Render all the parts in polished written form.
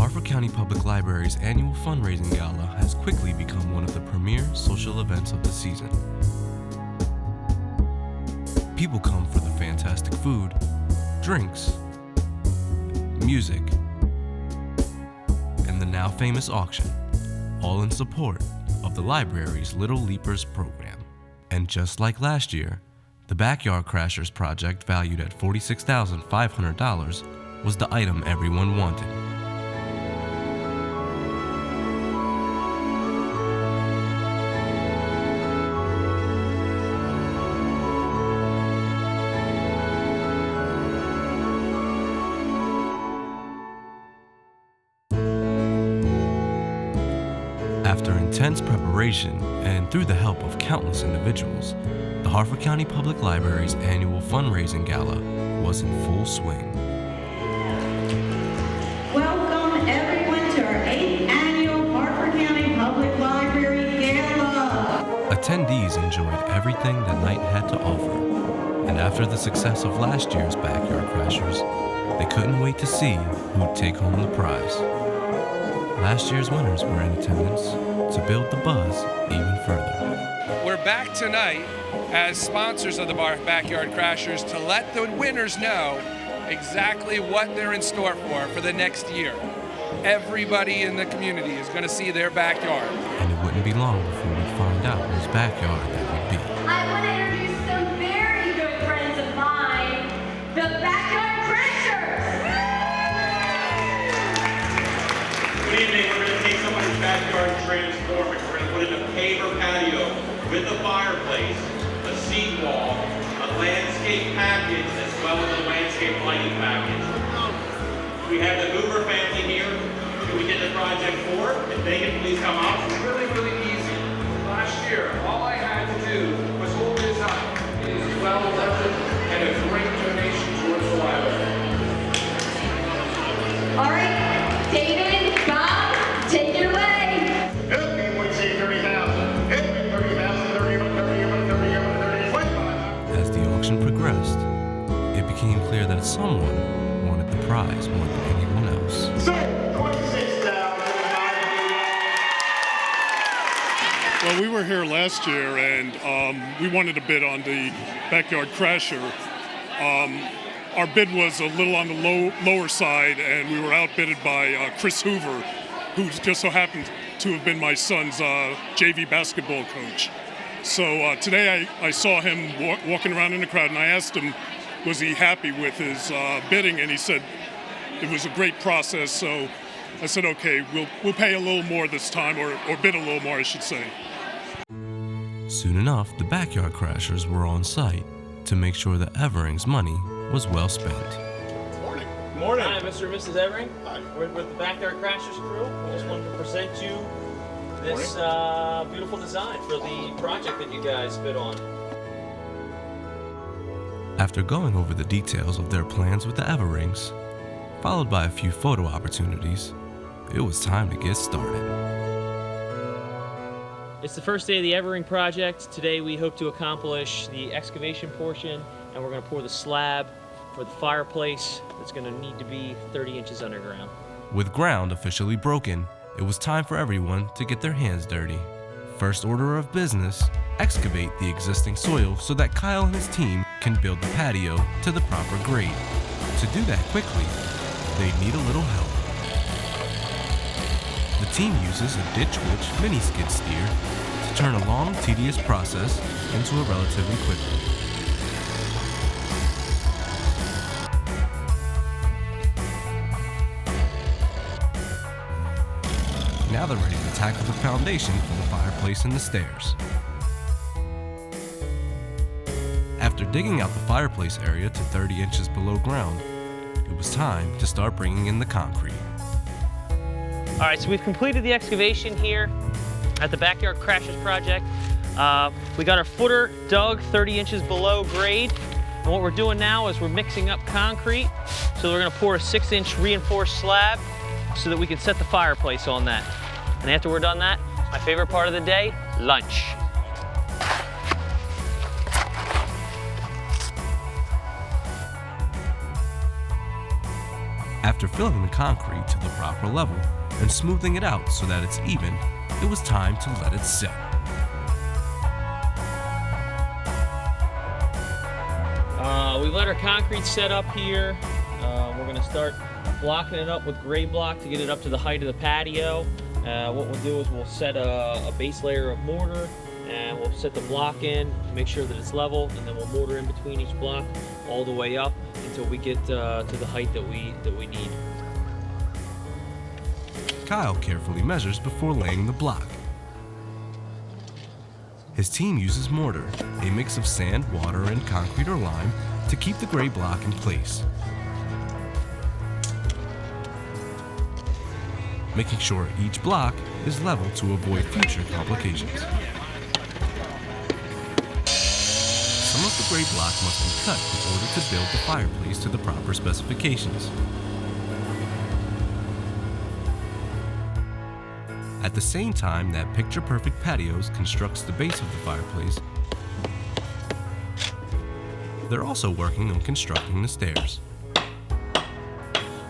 Harford County Public Library's annual fundraising gala has quickly become one of the premier social events of the season. People come for the fantastic food, drinks, music, and the now famous auction, all in support of the library's Little Leapers program. And just like last year, the Backyard Crashers project, valued at $46,500, was the item everyone wanted. After intense preparation and through the help of countless individuals, the Harford County Public Library's annual fundraising gala was in full swing. Welcome everyone to our 8th annual Harford County Public Library Gala. Attendees enjoyed everything the night had to offer, and after the success of last year's Backyard Crashers, they couldn't wait to see who'd take home the prize. Last year's winners were in attendance to build the buzz even further. We're back tonight as sponsors of the Backyard Crashers to let the winners know exactly what they're in store for the next year. Everybody in the community is going to see their backyard. And it wouldn't be long before we'd find out whose backyard that would be. I want to introduce some very good friends of mine, the Backyard Crashers! Good evening. We're going to take someone's backyard and transform it. We're going to put in a paver patio with a fireplace, a seat wall, a landscape package, as well as a landscape lighting package. We have the Hoover family here. Can we get the project forward? If they can please come up. It's really, really easy. Last year, all I had to do was hold this up. It is well elected and a great donation towards the library. All right, David, Bob, take it away. Help me, would say 30,000. Help me, 30,000, 30. As the auction progressed, it became clear that someone wanted the prize more than anyone else. Sir, 26,000. Well, we were here last year, and we wanted to bid on the Backyard Crasher. Our bid was a little on the lower side, and we were outbidded by Chris Hoover, who just so happened to have been my son's JV basketball coach. So today I saw him walking around in the crowd, and I asked him, was he happy with his bidding? And he said it was a great process. So I said, okay, we'll pay a little more this time, or bid a little more, I should say. Soon enough, the Backyard Crashers were on site to make sure that Evering's money was well spent. Morning. Hi, Mr. and Mrs. Evering. We're with the Backyard Crashers crew. We just wanted to present you this beautiful design for the project that you guys bid on. After going over the details of their plans with the Everings, followed by a few photo opportunities, it was time to get started. It's the first day of the Evering project. Today we hope to accomplish the excavation portion, and we're going to pour the slab for the fireplace that's going to need to be 30 inches underground. With ground officially broken, it was time for everyone to get their hands dirty. First order of business, excavate the existing soil so that Kyle and his team can build the patio to the proper grade. To do that quickly, they need a little help. The team uses a Ditch Witch mini skid steer to turn a long, tedious process into a relatively quick one. Now they're ready to tackle the foundation for the fireplace and the stairs. After digging out the fireplace area to 30 inches below ground, it was time to start bringing in the concrete. All right, so we've completed the excavation here at the Backyard Crashers project. We got our footer dug 30 inches below grade. And what we're doing now is we're mixing up concrete. So we're gonna pour a 6-inch reinforced slab so that we can set the fireplace on that. And after we're done that, my favorite part of the day, lunch. After filling the concrete to the proper level and smoothing it out so that it's even, it was time to let it sit. We let our concrete set up here. We're gonna start blocking it up with grade block to get it up to the height of the patio. What we'll do is we'll set a base layer of mortar, and we'll set the block in, make sure that it's level, and then we'll mortar in between each block all the way up until we get to the height that we need. Kyle carefully measures before laying the block. His team uses mortar, a mix of sand, water, and concrete or lime, to keep the gray block in place. Making sure each block is level to avoid future complications. Some of the gray block must be cut in order to build the fireplace to the proper specifications. At the same time that Picture Perfect Patios constructs the base of the fireplace, they're also working on constructing the stairs.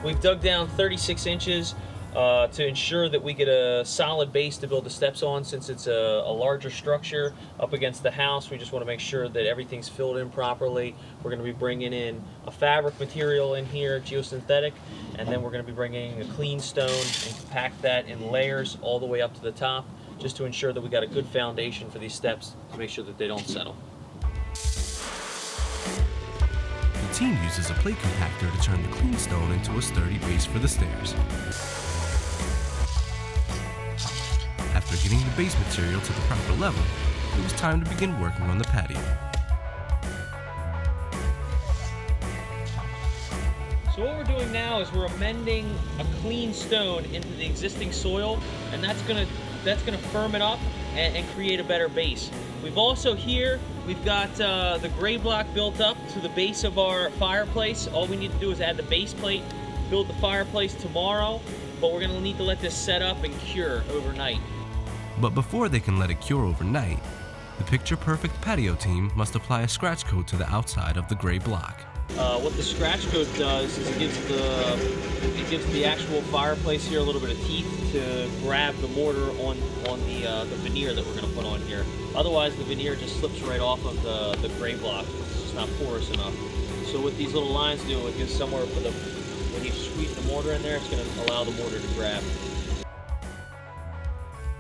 We've dug down 36 inches to ensure that we get a solid base to build the steps on. Since it's a larger structure up against the house, we just want to make sure that everything's filled in properly. We're going to be bringing in a fabric material in here, geosynthetic, and then we're going to be bringing a clean stone and compact that in layers all the way up to the top, just to ensure that we got a good foundation for these steps to make sure that they don't settle. The team uses a plate compactor to turn the clean stone into a sturdy base for the stairs. After getting the base material to the proper level, it was time to begin working on the patio. So what we're doing now is we're amending a clean stone into the existing soil, and that's gonna firm it up and create a better base. We've also we've got the gray block built up to the base of our fireplace. All we need to do is add the base plate, build the fireplace tomorrow, but we're gonna need to let this set up and cure overnight. But before they can let it cure overnight, the Picture Perfect Patio team must apply a scratch coat to the outside of the gray block. What the scratch coat does is it gives the actual fireplace here a little bit of teeth to grab the mortar on the veneer that we're going to put on here. Otherwise, the veneer just slips right off of the gray block. It's just not porous enough. So what these little lines do, it gives somewhere for when you squeeze the mortar in there, it's going to allow the mortar to grab.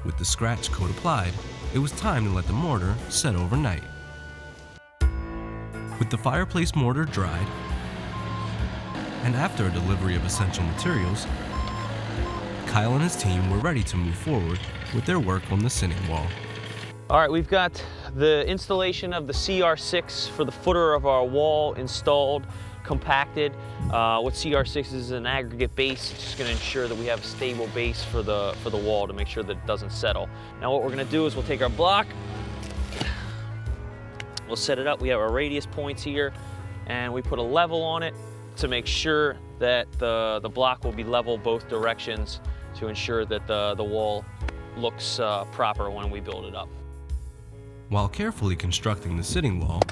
With the scratch coat applied, it was time to let the mortar set overnight. With the fireplace mortar dried, and after a delivery of essential materials, Kyle and his team were ready to move forward with their work on the sitting wall. All right, we've got the installation of the CR6 for the footer of our wall installed, compacted. What CR6 is an aggregate base. It's just going to ensure that we have a stable base for the wall to make sure that it doesn't settle. Now what we're going to do is we'll take our block, we'll set it up. We have our radius points here, and we put a level on it to make sure that the block will be level both directions to ensure that the wall looks proper when we build it up. While carefully constructing the sitting wall,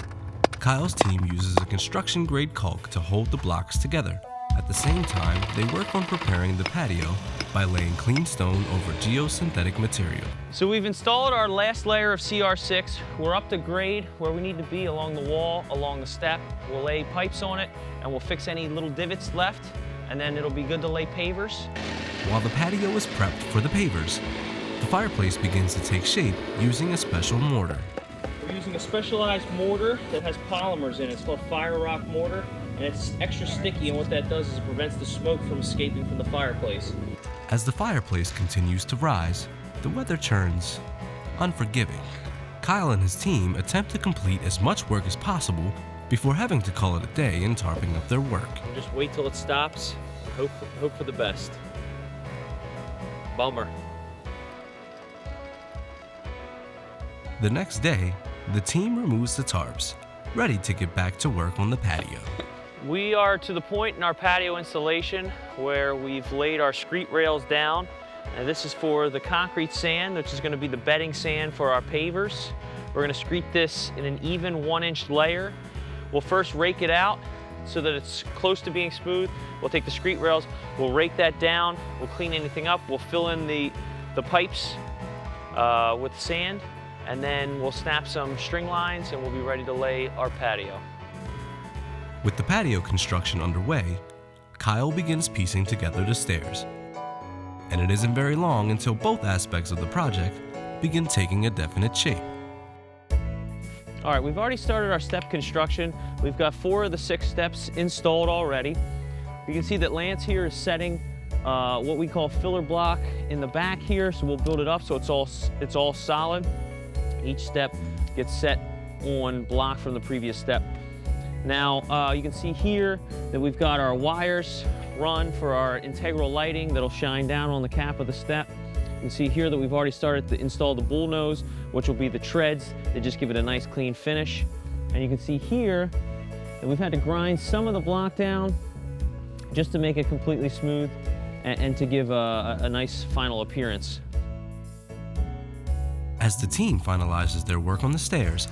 Kyle's team uses a construction-grade caulk to hold the blocks together. At the same time, they work on preparing the patio by laying clean stone over geosynthetic material. So we've installed our last layer of CR6. We're up to grade where we need to be along the wall, along the step. We'll lay pipes on it, and we'll fix any little divots left, and then it'll be good to lay pavers. While the patio is prepped for the pavers, the fireplace begins to take shape using a special mortar. We're using a specialized mortar that has polymers in it. It's called Fire Rock mortar, and it's extra sticky, and what that does is it prevents the smoke from escaping from the fireplace. As the fireplace continues to rise, the weather turns unforgiving. Kyle and his team attempt to complete as much work as possible before having to call it a day and tarping up their work. We'll just wait till it stops, hope for the best. Bummer. The next day, the team removes the tarps, ready to get back to work on the patio. We are to the point in our patio installation where we've laid our screed rails down, and this is for the concrete sand, which is going to be the bedding sand for our pavers. We're going to screed this in an even 1-inch layer. We'll first rake it out so that it's close to being smooth. We'll take the screed rails, we'll rake that down, we'll clean anything up, we'll fill in the pipes with sand, and then we'll snap some string lines and we'll be ready to lay our patio. With the patio construction underway, Kyle begins piecing together the stairs. And it isn't very long until both aspects of the project begin taking a definite shape. All right, we've already started our step construction. We've got 4 of the 6 steps installed already. You can see that Lance here is setting what we call filler block in the back here, so we'll build it up so it's all solid. Each step gets set on block from the previous step. Now, you can see here that we've got our wires run for our integral lighting that'll shine down on the cap of the step. You can see here that we've already started to install the bull nose, which will be the treads that just give it a nice clean finish. And you can see here that we've had to grind some of the block down just to make it completely smooth and to give a nice final appearance. As the team finalizes their work on the stairs,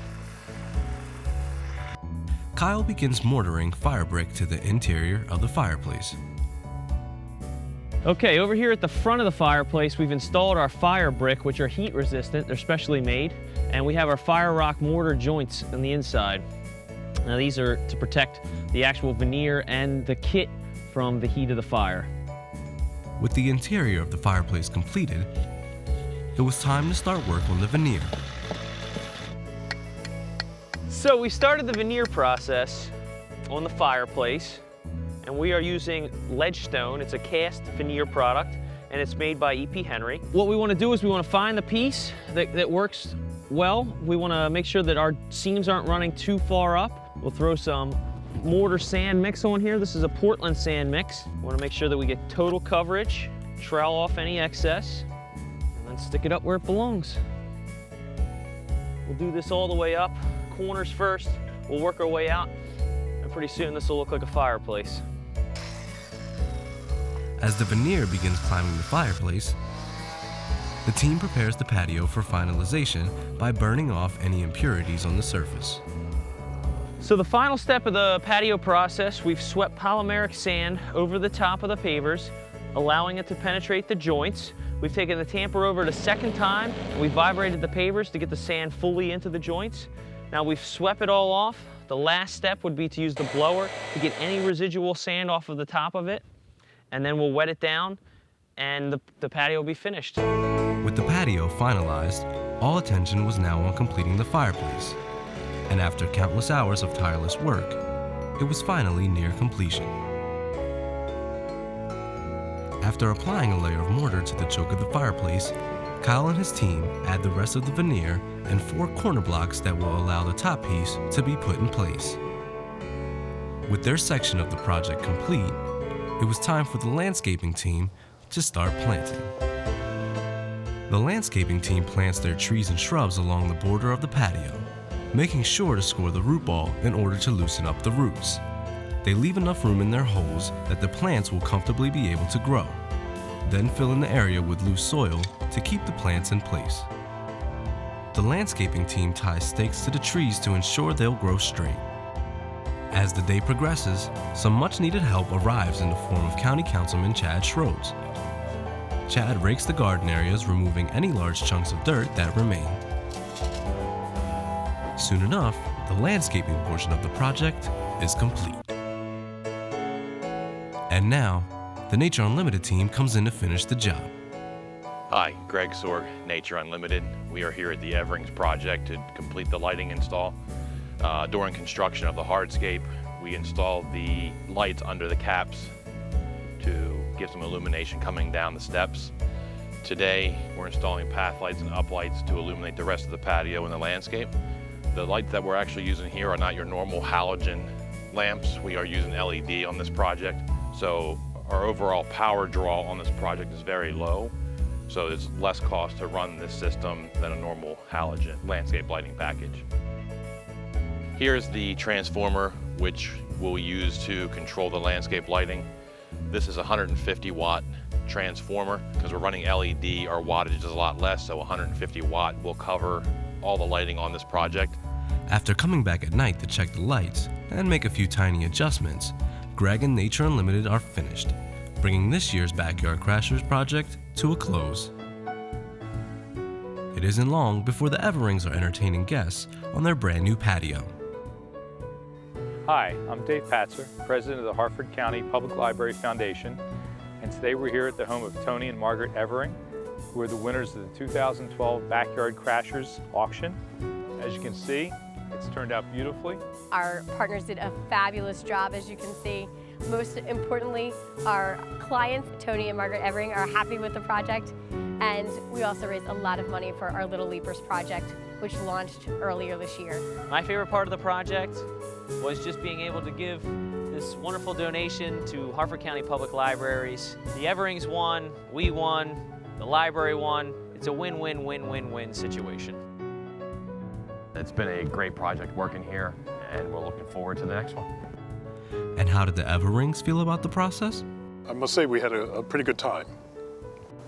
Kyle begins mortaring fire brick to the interior of the fireplace. Okay, over here at the front of the fireplace, we've installed our fire brick, which are heat resistant. They're specially made. And we have our fire rock mortar joints on the inside. Now these are to protect the actual veneer and the kit from the heat of the fire. With the interior of the fireplace completed, it was time to start work on the veneer. So we started the veneer process on the fireplace, and we are using Ledgestone. It's a cast veneer product, and it's made by E.P. Henry. What we want to do is we want to find the piece that works well. We want to make sure that our seams aren't running too far up. We'll throw some mortar sand mix on here. This is a Portland sand mix. We want to make sure that we get total coverage, trowel off any excess, and then stick it up where it belongs. We'll do this all the way up, corners first. We'll work our way out, and pretty soon this will look like a fireplace. As the veneer begins climbing the fireplace, the team prepares the patio for finalization by burning off any impurities on the surface. So the final step of the patio process, we've swept polymeric sand over the top of the pavers, allowing it to penetrate the joints. We've taken the tamper over it a second time, and we vibrated the pavers to get the sand fully into the joints. Now we've swept it all off. The last step would be to use the blower to get any residual sand off of the top of it, and then we'll wet it down, and the patio will be finished. With the patio finalized, all attention was now on completing the fireplace. And after countless hours of tireless work, it was finally near completion. After applying a layer of mortar to the choke of the fireplace, Kyle and his team add the rest of the veneer and 4 corner blocks that will allow the top piece to be put in place. With their section of the project complete, it was time for the landscaping team to start planting. The landscaping team plants their trees and shrubs along the border of the patio, making sure to score the root ball in order to loosen up the roots. They leave enough room in their holes that the plants will comfortably be able to grow, then fill in the area with loose soil to keep the plants in place. The landscaping team ties stakes to the trees to ensure they'll grow straight. As the day progresses, some much-needed help arrives in the form of County Councilman Chad Schroeds. Chad rakes the garden areas, removing any large chunks of dirt that remain. Soon enough, the landscaping portion of the project is complete. And now, the Nature Unlimited team comes in to finish the job. Hi, Greg Sorg, Nature Unlimited. We are here at the Everings project to complete the lighting install. During construction of the hardscape, we installed the lights under the caps to give some illumination coming down the steps. Today, we're installing path lights and uplights to illuminate the rest of the patio and the landscape. The lights that we're actually using here are not your normal halogen lamps. We are using LED on this project, so our overall power draw on this project is very low. So it's less cost to run this system than a normal halogen landscape lighting package. Here's the transformer, which we'll use to control the landscape lighting. This is a 150 watt transformer. Because we're running LED, our wattage is a lot less, so 150 watt will cover all the lighting on this project. After coming back at night to check the lights and make a few tiny adjustments, Greg and Nature Unlimited are finished, bringing this year's Backyard Crashers project to a close. It isn't long before the Everings are entertaining guests on their brand new patio. Hi, I'm Dave Patzer, President of the Harford County Public Library Foundation, and today we're here at the home of Tony and Margaret Evering, who are the winners of the 2012 Backyard Crashers auction. As you can see, it's turned out beautifully. Our partners did a fabulous job, as you can see. Most importantly, our clients, Tony and Margaret Evering, are happy with the project, and we also raised a lot of money for our Little Leapers project, which launched earlier this year. My favorite part of the project was just being able to give this wonderful donation to Harford County Public Libraries. The Everings won, we won, the library won. It's a win-win-win-win-win situation. It's been a great project working here, and we're looking forward to the next one. And how did the Everings feel about the process? I must say we had a pretty good time.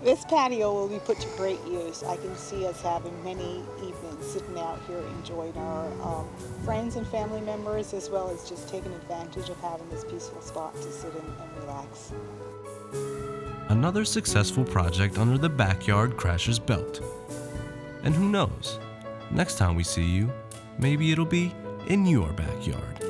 This patio will be put to great use. I can see us having many evenings sitting out here enjoying our friends and family members, as well as just taking advantage of having this peaceful spot to sit in and relax. Another successful project under the Backyard Crashers belt. And who knows, next time we see you, maybe it'll be in your backyard.